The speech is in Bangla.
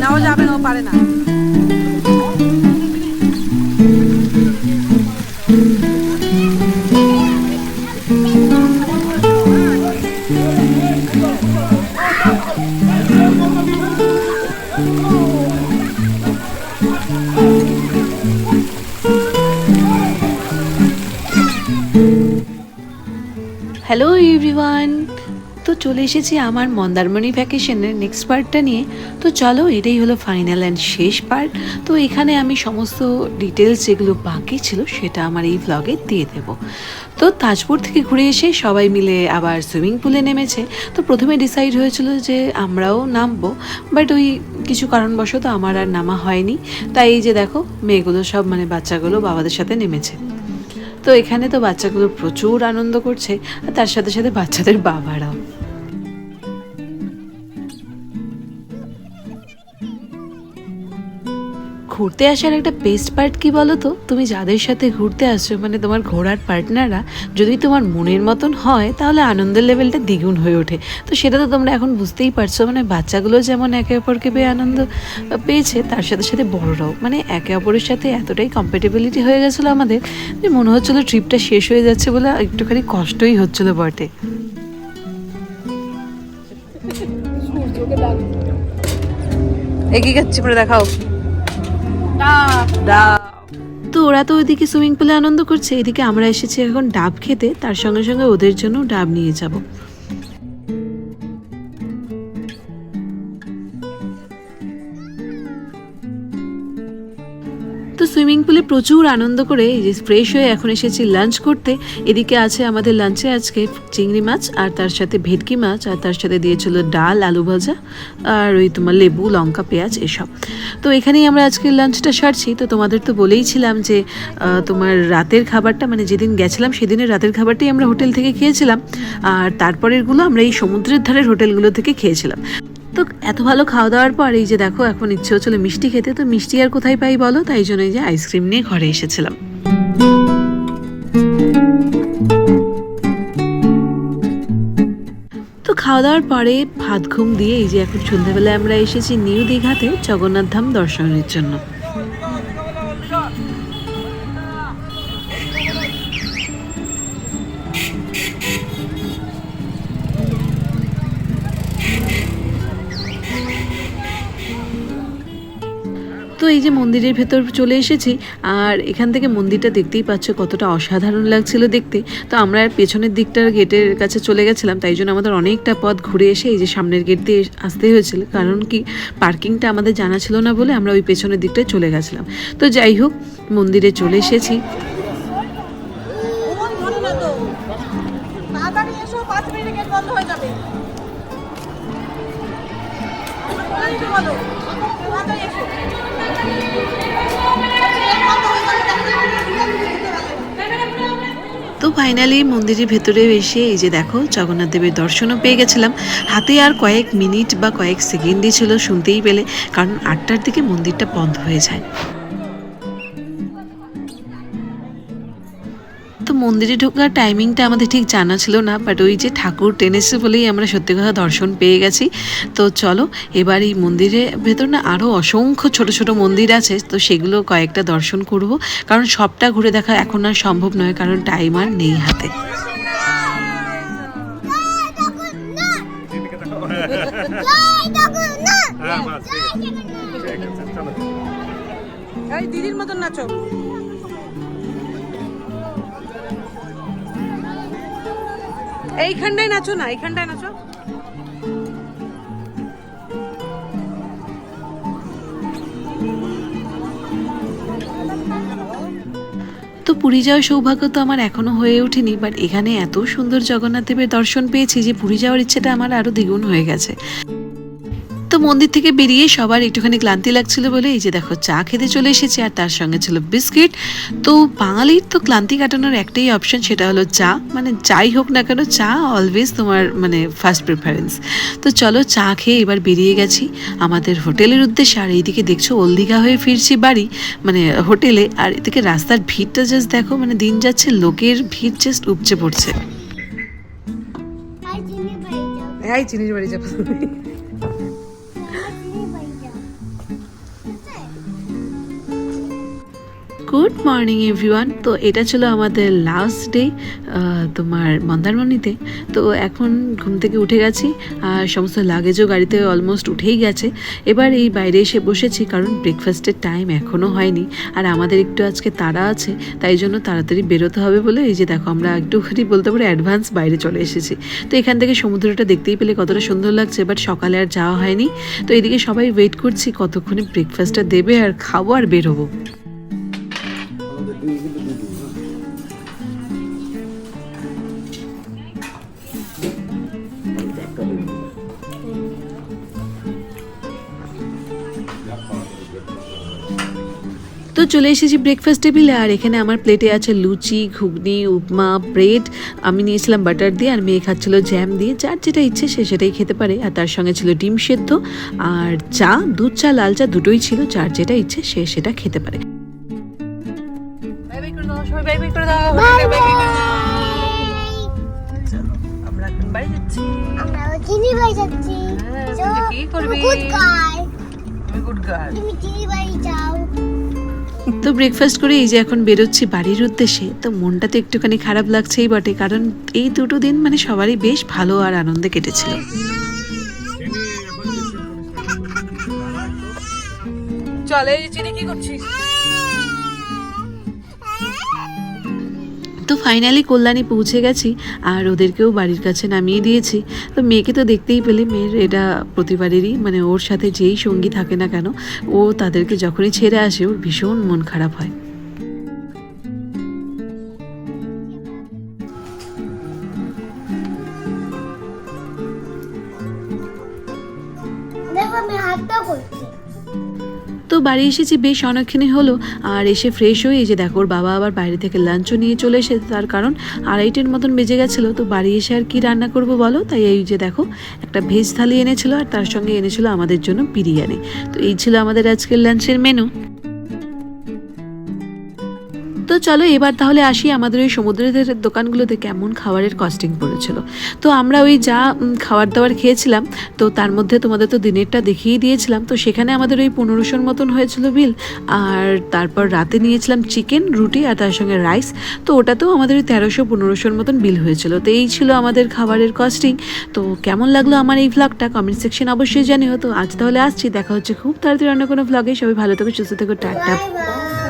নাও যাবে না, ও পারে না। হ্যালো এভরিওয়ান, তো চলে এসেছি আমার মন্দারমণি ভ্যাকেশনের নেক্সট পার্টটা নিয়ে। তো চলো, এটাই হলো ফাইনাল অ্যান্ড শেষ পার্ট। তো এখানে আমি সমস্ত ডিটেলস যেগুলো বাকি ছিল সেটা আমার এই ভ্লগে দিয়ে দেবো। তো তাজপুর থেকে ঘুরে এসে সবাই মিলে আবার সুইমিং পুলে নেমেছে। তো প্রথমে ডিসাইড হয়েছিল যে আমরাও নামবো, বাট ওই কিছু কারণবশত আমার আর নামা হয়নি। তাই এই যে দেখো, মেয়েগুলো সব মানে বাচ্চাগুলো বাবাদের সাথে নেমেছে। তো এখানে তো বাচ্চাগুলো প্রচুর আনন্দ করছে, আর তার সাথে সাথে বাচ্চাদের বাবারাও। ঘুরতে আসার একটা বেস্ট পার্ট কি বলো তো, তুমি যাদের সাথে ঘুরতে আসছো মানে তোমার ঘোরার পার্টনাররা যদি তোমার মনের মতন হয় তাহলে আনন্দের লেভেলটা দ্বিগুণ হয়ে ওঠে। তো সেটা তো তোমরা এখন বুঝতেই পারছো, মানে বাচ্চাগুলো যেমন একে অপরকে পেয়ে আনন্দ পেয়েছে, তার সাথে সাথে বড়রাও মানে একে অপরের সাথে এতটাই কম্প্যাটেবিলিটি হয়ে গেছিলো আমাদের যে মনে হচ্ছিলো ট্রিপটা শেষ হয়ে যাচ্ছে বলে একটুখানি কষ্টই হচ্ছিলো বটে। এগিয়ে যাচ্ছি, পরে দেখাও। তো ওরা তো ওইদিকে সুইমিং পুলে আনন্দ করছে, এদিকে আমরা এসেছি এখন ডাব খেতে, তার সঙ্গে সঙ্গে ওদের জন্য ডাব নিয়ে যাব। তো সুইমিং পুলে প্রচুর আনন্দ করে এই যে ফ্রেশ হয়ে এখন এসেছি লাঞ্চ করতে। এদিকে আছে আমাদের লাঞ্চে আজকে চিংড়ি মাছ, আর তার সাথে ভেটকি মাছ, আর তার সাথে দিয়েছিল ডাল, আলু ভাজা, আর ওই তোমার লেবু, লঙ্কা, পেঁয়াজ এসব। তো এখানেই আমরা আজকে লাঞ্চটা সারছি। তো তোমাদের তো বলেইছিলাম যে তোমার রাতের খাবারটা মানে যেদিন গেছিলাম সেদিনের রাতের খাবারটাই আমরা হোটেল থেকে খেয়েছিলাম, আর তারপরেরগুলো আমরা এই সমুদ্রের ধারের হোটেলগুলো থেকে খেয়েছিলাম। তো এত ভালো খাওয়া দাওয়ার পর এই যে দেখো এখন ইচ্ছে হচ্ছিল মিষ্টি খেতে। তো মিষ্টি আর কোথায় পাই বলো, তাই জন্য এই যে আইসক্রিম নিয়ে ঘরে এসেছিলাম। তো খাওয়া দাওয়ার পরে ভাত ঘুম দিয়ে এই যে এখন সন্ধ্যাবেলায় আমরা এসেছি নিউ দীঘাতে জগন্নাথ ধাম দর্শনের জন্য। তো এই যে মন্দিরের ভেতর চলে এসেছি, আর এখান থেকে মন্দিরটা দেখতেই পাচ্ছ কতটা অসাধারণ লাগছিল দেখতে। তো আমরা পেছনের দিকটার গেটের কাছে চলে গেছিলাম, তাই জন্য আমাদের অনেকটা পথ ঘুরে এসে এই যে সামনের গেট দিয়ে আসতে হয়েছিল, কারণ কি পার্কিংটা আমাদের জানা ছিল না বলে আমরা ওই পেছনের দিকটায় চলে গেছিলাম। তো যাই হোক, মন্দিরে চলে এসেছি। তো ফাইনালি মন্দিরের ভেতরে এসে এই যে দেখো জগন্নাথ দেবের দর্শনও পেয়ে গেছিলাম। হাতে আর কয়েক মিনিট বা কয়েক সেকেন্ডই ছিল, শুনতেই পেলে, কারণ 8টার দিকে মন্দিরটা বন্ধ হয়ে যায়। তো মন্দিরে ঢোকার টাইমিংটা আমাদের ঠিক জানা ছিল না, বাট ওই যে ঠাকুর টেনেছে বলেই আমরা সত্যি কথা দর্শন পেয়ে গেছি। তো চলো এবার এই মন্দিরের ভেতর না আরও অসংখ্য ছোট ছোট মন্দির আছে, তো সেগুলো কয়েকটা দর্শন করব, কারণ সবটা ঘুরে দেখা এখন আর সম্ভব নয়, কারণ টাইম আর নেই হাতে। দিদির মতন নাচো। এইখানটায় নাচো না, এইখানটায় নাচো। তো পুরী যাওয়ার সৌভাগ্য তো আমার এখনো হয়ে ওঠেনি, বাট এখানে এত সুন্দর জগন্নাথ দেবের দর্শন পেয়েছি যে পুরী যাওয়ার ইচ্ছেটা আমার আরো দ্বিগুণ হয়ে গেছে। তো মন্দির থেকে বেরিয়ে সবার একটুখানি ক্লান্তি লাগছিল বলে এই যে দেখো চা খেতে চলে এসেছি, আর তার সঙ্গে ছিল বিস্কিট। তো বাঙালির তো ক্লান্তি কাটানোর একটাই অপশন, সেটা হলো চা। মানে যাই হোক না কেন চা অলওয়েজ তোমার মানে ফার্স্ট প্রেফারেন্স। তো চলো চা খেয়ে এবার বেরিয়ে গেছি আমাদের হোটেলের উদ্দেশ্যে। আর এইদিকে দেখছো ওল্ড দীঘা হয়ে ফিরছি বাড়ি মানে হোটেলে, আর এদিকে রাস্তার ভিড়টা জাস্ট দেখো, মানে দিন যাচ্ছে লোকের ভিড় জাস্ট উপচে পড়ছে। এই চিনির বাড়ি যাবো গুড মর্নিং এভরিওয়ান। তো এটা ছিল আমাদের লাস্ট ডে তোমার মন্দারমণিতে। তো এখন ঘুম থেকে উঠে গেছি আর সমস্ত লাগেজও গাড়িতে অলমোস্ট উঠেই গেছে। এবার এই বাইরে এসে বসেছি কারণ ব্রেকফাস্টের টাইম এখনও হয়নি আর আমাদের একটু আজকে তাড়া আছে, তাই জন্য তাড়াতাড়ি বেরোতে হবে বলে এই যে দেখো আমরা একটুখানি বলতে পারো অ্যাডভান্স বাইরে চলে এসেছি। তো এখান থেকে সমুদ্রটা দেখতেই পেলে কতটা সুন্দর লাগছে, বাট সকালে আর যাওয়া হয়নি। তো এদিকে সবাই ওয়েট করছি কতক্ষণে ব্রেকফাস্টটা দেবে আর খাবো আর বেরোবো। তো চলে এসেছি ব্রেকফাস্ট টেবিলে আর এখানে আমার প্লেটে আছে লুচি, ঘুগনি, উপমা, ব্রেড। আমি নিয়েছিলাম বাটার দিয়ে আর মেয়ে খাচ্ছিল জ্যাম দিয়ে। যার যেটা ইচ্ছে সে সেটাই খেতে পারে। আর তার সঙ্গে ছিল ডিম সেদ্ধ আর চা, দুধ চা, লাল চা দুটোই ছিল। যার যেটা ইচ্ছে সে সেটা খেতে পারে। বাই বাই করে দাও সবাই, বাই বাই করে দাও, বাই বাই করে দাও। চলো আমরা এখন বাড়ি যাচ্ছি। আমরা চিনি বাড়ি যাচ্ছি। তুমি কি করবি? Good girl. তুমি গুড গার্ল। তুমি চিনি বাড়ি যাও। তো ব্রেকফাস্ট করে এই যে এখন বেরোচ্ছি বাড়ির উদ্দেশ্যে। তো মনটা তো একটুখানি খারাপ লাগছেই বটে, কারণ এই দুটো দিন মানে সবারই বেশ ভালো আর আনন্দে কেটেছিল। চলে চিনি কি করছিস? তো ফাইনালি কল্যাণী পৌঁছে গেছি আর ওদেরকেও বাড়ির কাছে নামিয়ে দিয়েছি। তো মেয়েকে তো দেখতেই পেলে, মেয়ের এটা প্রতিবারেরই, মানে ওর সাথে যেই সঙ্গী থাকে না কেন ও তাদেরকে যখনই ছেড়ে আসে ওর ভীষণ মন খারাপ হয়। দেখো আমি হাতটা করছি। তো বাড়ি এসেছি বেশ অনেকখানি হলো আর এসে ফ্রেশ হয়ে এই যে দেখো ওর বাবা আবার বাইরে থেকে লাঞ্চও নিয়ে চলে এসেছে, তার কারণ 2:30-এর মতন বেজে গেছিলো। তো বাড়ি এসে আর কি রান্না করব বলো, তাই এই যে দেখো একটা ভেজ থালি এনেছিল আর তার সঙ্গে এনেছিল আমাদের জন্য বিরিয়ানি। তো এই ছিল আমাদের আজকের লাঞ্চের মেনু। তো চলো এবার তাহলে আসি আমাদের ওই সমুদ্রের ধারের দোকানগুলোতে কেমন খাবারের কস্টিং পড়েছিল। তো আমরা ওই যা খাবার দাবার খেয়েছিলাম, তো তার মধ্যে তোমাদের তো দিনেরটা দেখিয়ে দিয়েছিলাম। তো সেখানে আমাদের ওই 1500-র মতন হয়েছিল বিল। আর তারপর রাতে নিয়েছিলাম চিকেন, রুটি আর তার সঙ্গে রাইস। তো ওটাতেও আমাদের ওই 1300-1500-র মতন বিল হয়েছিল। তো এই ছিল আমাদের খাবারের কস্টিং। তো কেমন লাগলো আমার এই ভ্লগটা কমেন্ট সেকশন অবশ্যই জানিও। তো আজ তাহলে আসছি, দেখা হচ্ছে খুব তাড়াতাড়ি অন্য কোনো ভ্লগে। সবাই ভালো থেকো, সুস্থ থেকো, টাটা। Bye bye.